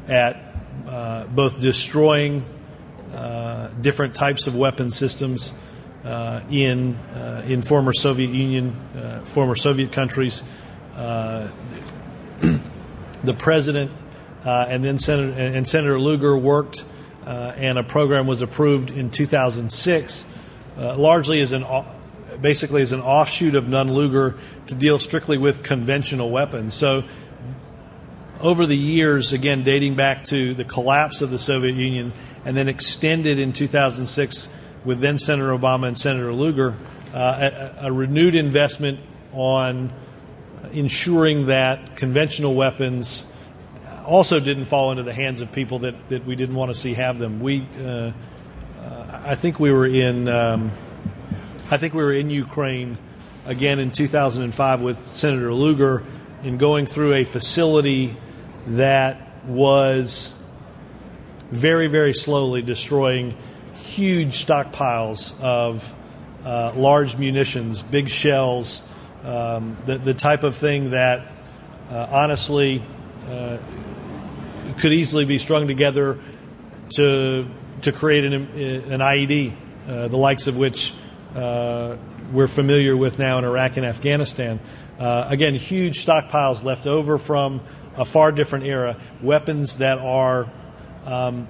at both destroying different types of weapon systems in former Soviet Union, former Soviet countries. The president and then Senator Lugar worked, and a program was approved in 2006, largely as basically as an offshoot of Nunn-Lugar to deal strictly with conventional weapons. So over the years, again, dating back to the collapse of the Soviet Union and then extended in 2006 with then Senator Obama and Senator Lugar, a renewed investment on ensuring that conventional weapons also didn't fall into the hands of people that we didn't want to see have them. I think we were in Ukraine again in 2005 with Senator Lugar in going through a facility that was very, very slowly destroying huge stockpiles of large munitions, big shells, the type of thing that honestly could easily be strung together to create an IED, the likes of which we're familiar with now in Iraq and Afghanistan. Again, huge stockpiles left over from a far different era, weapons that are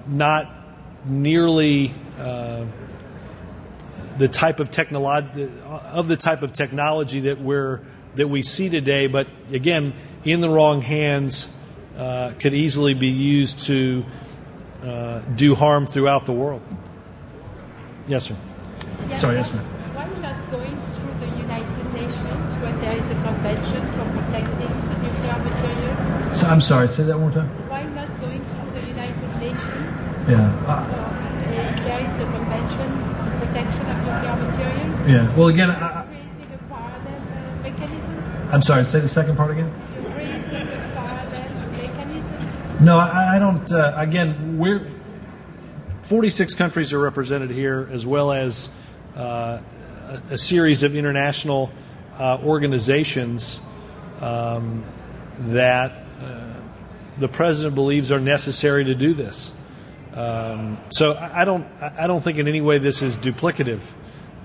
not nearly the type of technology that we see today, but again, in the wrong hands, could easily be used to do harm throughout the world. Yes, sir. Yeah, Sorry, yes, ma'am. Why not going through the United Nations when there is a convention for protecting nuclear materials? So, I'm sorry, say that one more time. Why not going through the United Nations? Yeah. There is a convention on protection of nuclear materials. Yeah. Well, again, Creating a parallel mechanism. I'm sorry, say the second part again. You're creating a parallel mechanism. No, I don't. Again, 46 countries are represented here, as well as a series of international organizations that the president believes are necessary to do this. So I don't think in any way this is duplicative.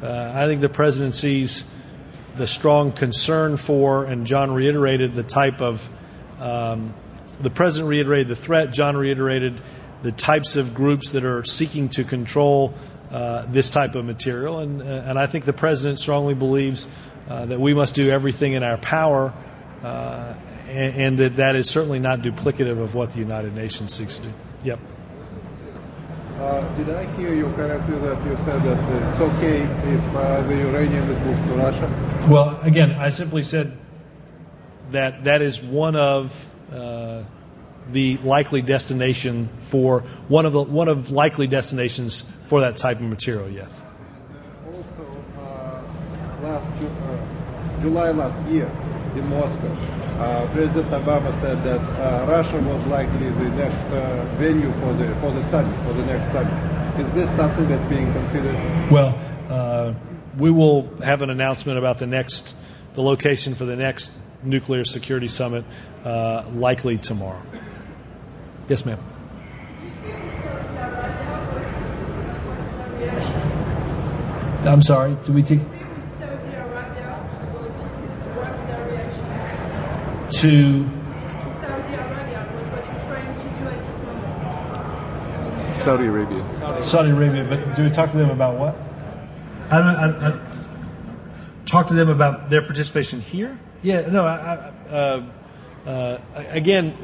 I think the president sees the strong concern for, and John reiterated the type of. The president reiterated the threat. John reiterated the types of groups that are seeking to control this type of material, and I think the president strongly believes that we must do everything in our power, and that is certainly not duplicative of what the United Nations seeks to do. Yep. Did I hear you correctly that you said that it's okay if the uranium is moved to Russia? Well, again, I simply said that is one of the likely destination for one of likely destinations for that type of material. Yes. Also, July last year in Moscow, President Obama said that Russia was likely the next venue for the summit, for the next summit. Is this something that's being considered? Well, we will have an announcement about the location for the next nuclear security summit likely tomorrow. Yes, ma'am. I'm sorry. Do we take to Saudi Arabia? What you're trying to do at this moment? Saudi Arabia. Saudi Arabia, but do we talk to them about what? I talk to them about their participation here. Yeah, no. Again,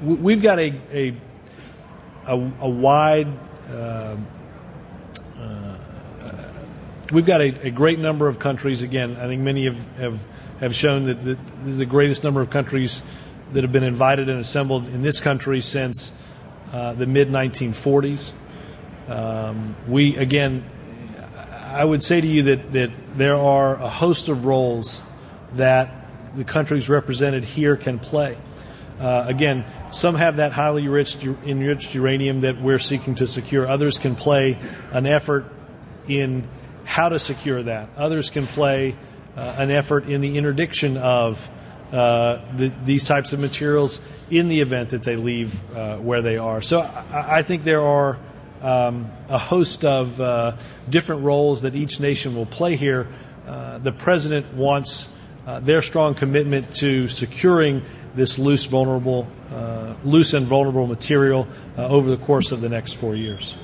we've got a wide. We've got a great number of countries. Again, I think many have shown that this is the greatest number of countries that have been invited and assembled in this country since the mid-1940s. I would say to you that there are a host of roles that the countries represented here can play. Again, some have that highly enriched uranium that we're seeking to secure. Others can play an effort in how to secure that. Others can play an effort in the interdiction of these types of materials in the event that they leave where they are. So I think there are a host of different roles that each nation will play here. The President wants their strong commitment to securing this loose and vulnerable material over the course of the next 4 years.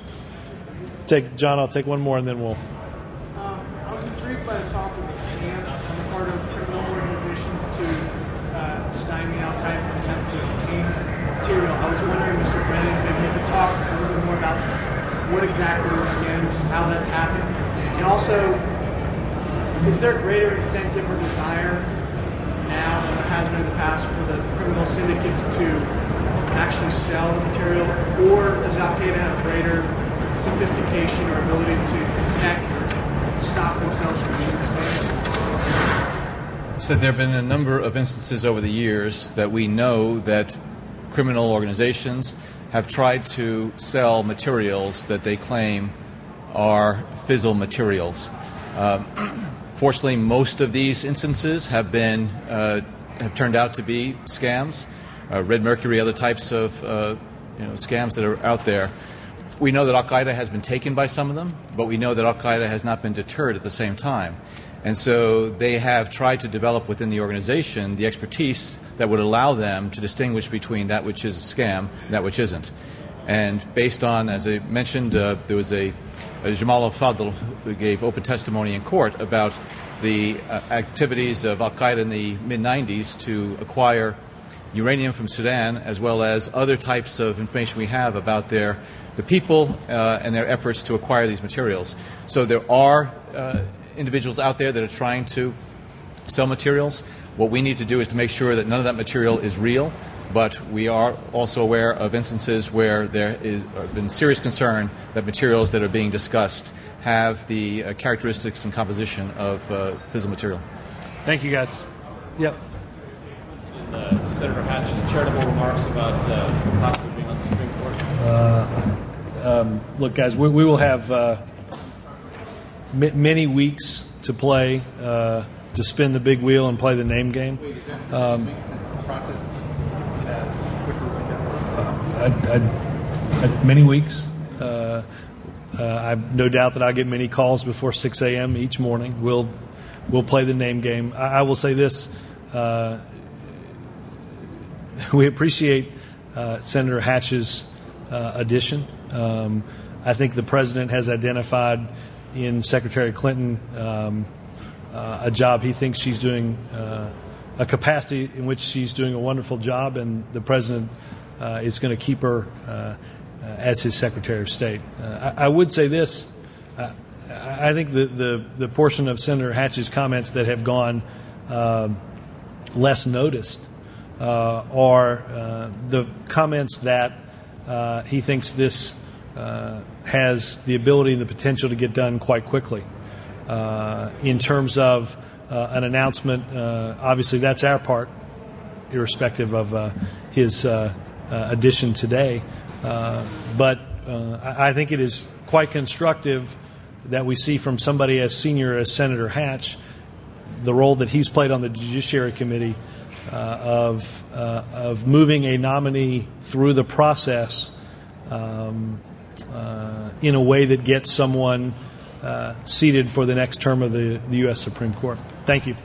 John, I'll take one more and then we'll... I was intrigued by the talk of the scam on the part of criminal organizations to stymie Al-Qaeda's attempt to obtain material. I was wondering, Mr. Brennan, maybe you could talk a little bit more about what exactly those scams, how that's happened, and also, is there greater incentive or desire now than there has been in the past for the criminal syndicates to actually sell the material, or does Al-Qaeda have greater sophistication or ability to detect or stop themselves from being scammed? So there have been a number of instances over the years that we know that criminal organizations have tried to sell materials that they claim are fizzle materials. Fortunately, most of these instances have turned out to be scams, red mercury, other types of scams that are out there. We know that Al-Qaeda has been taken by some of them, but we know that Al-Qaeda has not been deterred at the same time. And so they have tried to develop within the organization the expertise that would allow them to distinguish between that which is a scam and that which isn't. And based on, as I mentioned, there was a Jamal al-Fadl who gave open testimony in court about the activities of Al-Qaeda in the mid-90s to acquire uranium from Sudan, as well as other types of information we have about the people and their efforts to acquire these materials. So there are individuals out there that are trying to sell materials. What we need to do is to make sure that none of that material is real, but we are also aware of instances where there has been serious concern that materials that are being discussed have the characteristics and composition of fizzle material. Thank you, guys. Yep. Senator Hatch's charitable remarks about possibly being on the Supreme Court? Look, guys, we will have many weeks to play, to spin the big wheel and play the name game. Many weeks. I have no doubt that I get many calls before 6 a.m. each morning. We'll play the name game. I will say this. We appreciate Senator Hatch's addition. I think the President has identified in Secretary Clinton a job he thinks she's doing, a capacity in which she's doing a wonderful job, and the President is going to keep her as his Secretary of State. I would say this. I think the portion of Senator Hatch's comments that have gone less noticed are the comments that he thinks this has the ability and the potential to get done quite quickly. In terms of an announcement, obviously that's our part, irrespective of his addition today. But I think it is quite constructive that we see from somebody as senior as Senator Hatch the role that he's played on the Judiciary Committee of moving a nominee through the process in a way that gets someone seated for the next term of the U.S. Supreme Court. Thank you.